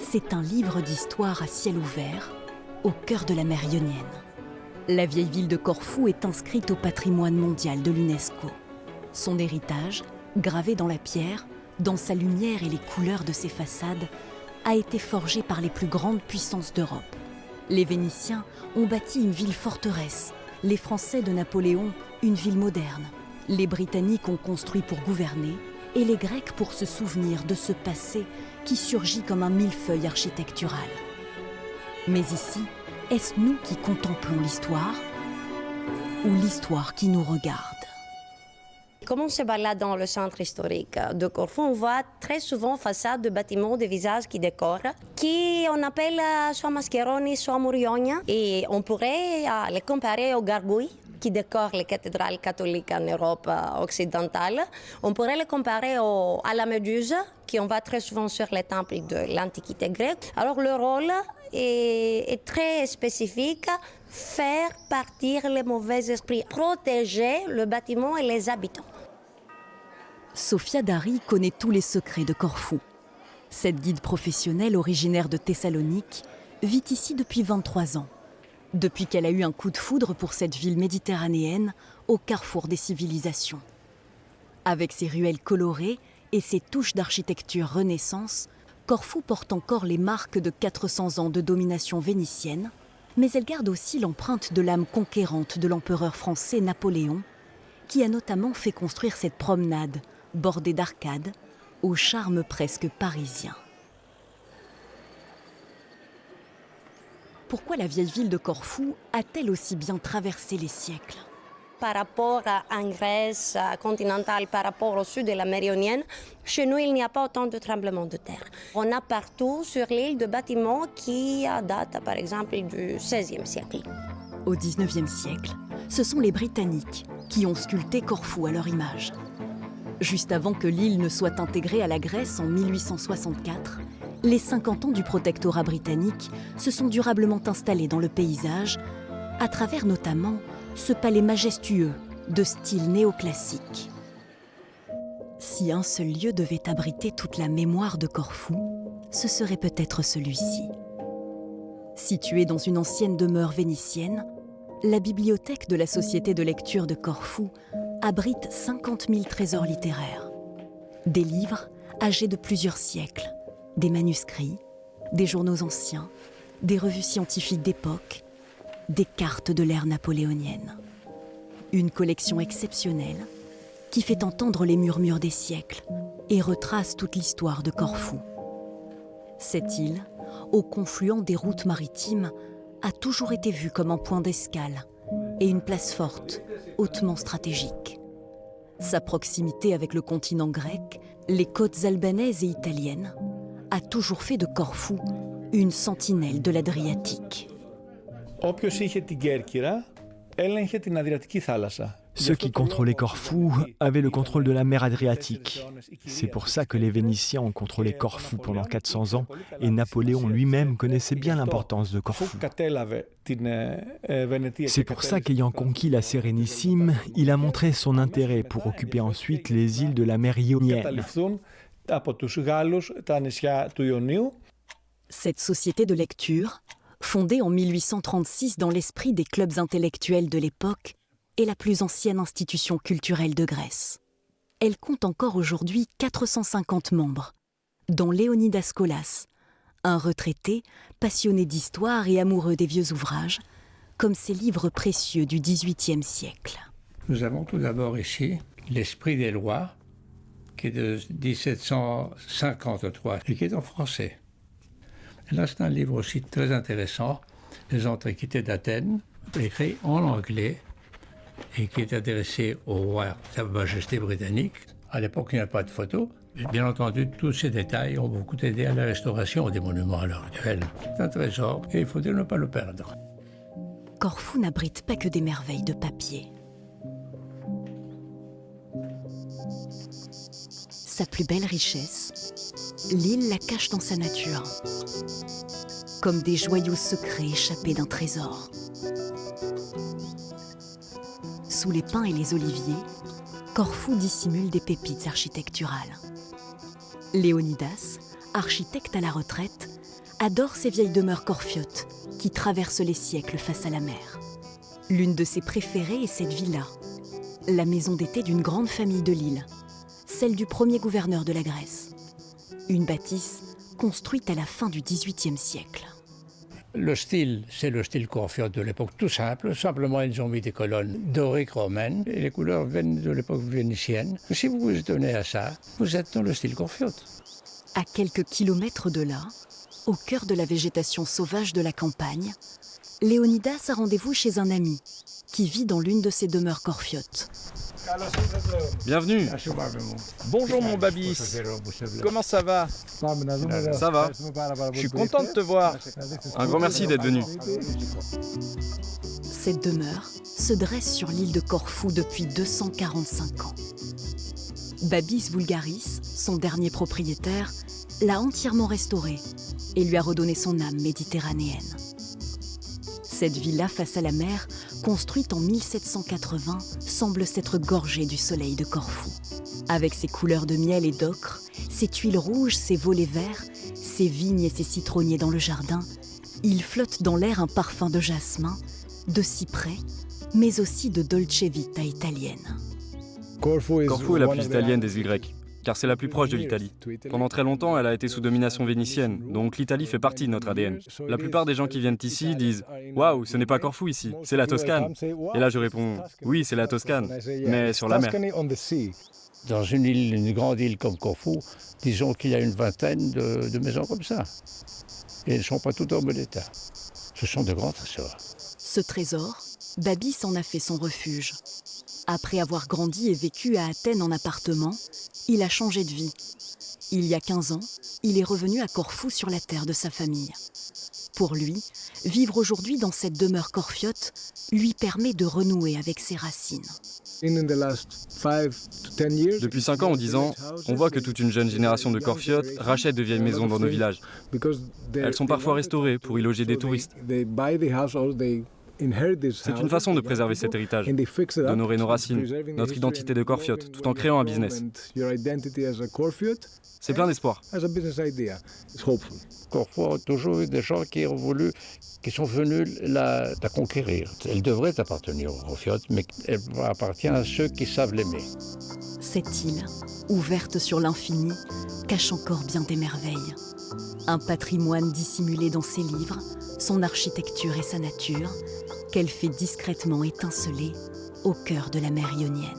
c'est un livre d'histoire à ciel ouvert, au cœur de la mer Ionienne. La vieille ville de Corfou est inscrite au patrimoine mondial de l'UNESCO. Son héritage, gravé dans la pierre, dans sa lumière et les couleurs de ses façades, a été forgé par les plus grandes puissances d'Europe. Les Vénitiens ont bâti une ville forteresse, les Français de Napoléon une ville moderne. Les Britanniques ont construit pour gouverner et les Grecs pour se souvenir de ce passé qui surgit comme un millefeuille architectural. Mais ici, est-ce nous qui contemplons l'histoire ou l'histoire qui nous regarde? Comme on se balade dans le centre historique de Corfou, on voit très souvent façades de bâtiments, de visages qui décorent, qui on appelle soit mascheroni, soit murionia. Et on pourrait les comparer aux gargouilles qui décorent les cathédrales catholiques en Europe occidentale. On pourrait les comparer à la méduse, qui on voit très souvent sur les temples de l'Antiquité grecque. Alors le rôle est très spécifique, faire partir les mauvais esprits, protéger le bâtiment et les habitants. Sofia Dari connaît tous les secrets de Corfou. Cette guide professionnelle originaire de Thessalonique vit ici depuis 23 ans. Depuis qu'elle a eu un coup de foudre pour cette ville méditerranéenne au carrefour des civilisations. Avec ses ruelles colorées et ses touches d'architecture Renaissance, Corfou porte encore les marques de 400 ans de domination vénitienne, mais elle garde aussi l'empreinte de l'âme conquérante de l'empereur français Napoléon, qui a notamment fait construire cette promenade, bordée d'arcades, au charme presque parisien. Pourquoi la vieille ville de Corfou a-t-elle aussi bien traversé les siècles? Par rapport en Grèce continentale, par rapport au sud de la mer Ionienne, chez nous, il n'y a pas autant de tremblements de terre. On a partout sur l'île de bâtiments qui datent, par exemple, du XVIe siècle. Au XIXe siècle, ce sont les Britanniques qui ont sculpté Corfou à leur image. Juste avant que l'île ne soit intégrée à la Grèce en 1864, les 50 ans du protectorat britannique se sont durablement installés dans le paysage, à travers notamment ce palais majestueux de style néoclassique. Si un seul lieu devait abriter toute la mémoire de Corfou, ce serait peut-être celui-ci. Situé dans une ancienne demeure vénitienne, la bibliothèque de la Société de lecture de Corfou abrite 50 000 trésors littéraires. Des livres âgés de plusieurs siècles, des manuscrits, des journaux anciens, des revues scientifiques d'époque, des cartes de l'ère napoléonienne. Une collection exceptionnelle qui fait entendre les murmures des siècles et retrace toute l'histoire de Corfou. Cette île, au confluent des routes maritimes, a toujours été vue comme un point d'escale et une place forte, hautement stratégique. Sa proximité avec le continent grec, les côtes albanaises et italiennes, a toujours fait de Corfou une sentinelle de l'Adriatique. Ceux qui contrôlaient Corfou avaient le contrôle de la mer Adriatique. C'est pour ça que les Vénitiens ont contrôlé Corfou pendant 400 ans et Napoléon lui-même connaissait bien l'importance de Corfou. C'est pour ça qu'ayant conquis la Sérénissime, il a montré son intérêt pour occuper ensuite les îles de la mer Ionienne. Cette société de lecture, fondée en 1836 dans l'esprit des clubs intellectuels de l'époque, est la plus ancienne institution culturelle de Grèce. Elle compte encore aujourd'hui 450 membres, dont Léonidas Skolas, un retraité passionné d'histoire et amoureux des vieux ouvrages, comme ses livres précieux du XVIIIe siècle. Nous avons tout d'abord ici l'Esprit des lois, qui est de 1753 et qui est en français. Et là, c'est un livre aussi très intéressant, Les Antiquités d'Athènes, écrit en anglais et qui est adressé au roi, Sa Majesté britannique. À l'époque, il n'y a pas de photos. Bien entendu, tous ces détails ont beaucoup aidé à la restauration des monuments à l'heure actuelle. C'est un trésor et il faudrait ne pas le perdre. Corfou n'abrite pas que des merveilles de papier. Sa plus belle richesse, l'île la cache dans sa nature, comme des joyaux secrets échappés d'un trésor. Sous les pins et les oliviers, Corfou dissimule des pépites architecturales. Léonidas, architecte à la retraite, adore ces vieilles demeures corfiotes qui traversent les siècles face à la mer. L'une de ses préférées est cette villa, la maison d'été d'une grande famille de l'île, celle du premier gouverneur de la Grèce. Une bâtisse construite à la fin du XVIIIe siècle. Le style, c'est le style corfiote de l'époque, tout simple. Simplement, ils ont mis des colonnes doriques romaines et les couleurs viennent de l'époque vénitienne. Si vous vous tenez à ça, vous êtes dans le style corfiote. À quelques kilomètres de là, au cœur de la végétation sauvage de la campagne, Léonidas a rendez-vous chez un ami qui vit dans l'une de ces demeures corfiotes. Bienvenue. Bonjour mon Babis. Comment ça va? Ça va. Je suis content de te voir. Un grand merci d'être venu. Cette demeure se dresse sur l'île de Corfou depuis 245 ans. Babis Voulgaris, son dernier propriétaire, l'a entièrement restaurée et lui a redonné son âme méditerranéenne. Cette villa face à la mer, construite en 1780, semble s'être gorgée du soleil de Corfou. Avec ses couleurs de miel et d'ocre, ses tuiles rouges, ses volets verts, ses vignes et ses citronniers dans le jardin, il flotte dans l'air un parfum de jasmin, de cyprès, mais aussi de dolce vita italienne. Corfou est la plus italienne des îles grecques, car c'est la plus proche de l'Italie. Pendant très longtemps, elle a été sous domination vénitienne, donc l'Italie fait partie de notre ADN. La plupart des gens qui viennent ici disent « Waouh, ce n'est pas Corfou ici, c'est la Toscane ». Et là je réponds « Oui, c'est la Toscane, mais sur la mer ». Dans une grande île comme Corfou, disons qu'il y a une vingtaine de maisons comme ça. Et elles ne sont pas toutes en bon état. Ce sont de grands trésors. Ce trésor, Babis en a fait son refuge. Après avoir grandi et vécu à Athènes en appartement, il a changé de vie. Il y a 15 ans, il est revenu à Corfou sur la terre de sa famille. Pour lui, vivre aujourd'hui dans cette demeure corfiote lui permet de renouer avec ses racines. Depuis 5 ans ou 10 ans, on voit que toute une jeune génération de Corfiotes rachète de vieilles maisons dans nos villages. Elles sont parfois restaurées pour y loger des touristes. C'est une façon de préserver cet héritage, d'honorer nos racines, notre identité de Corfiote, tout en créant un business. C'est plein d'espoir. Corfou a toujours eu des gens qui sont venus la conquérir. Elle devrait appartenir aux Corfiotes, mais elle appartient à ceux qui savent l'aimer. Cette île, ouverte sur l'infini, cache encore bien des merveilles. Un patrimoine dissimulé dans ses livres, son architecture et sa nature, qu'elle fait discrètement étinceler au cœur de la mer Ionienne.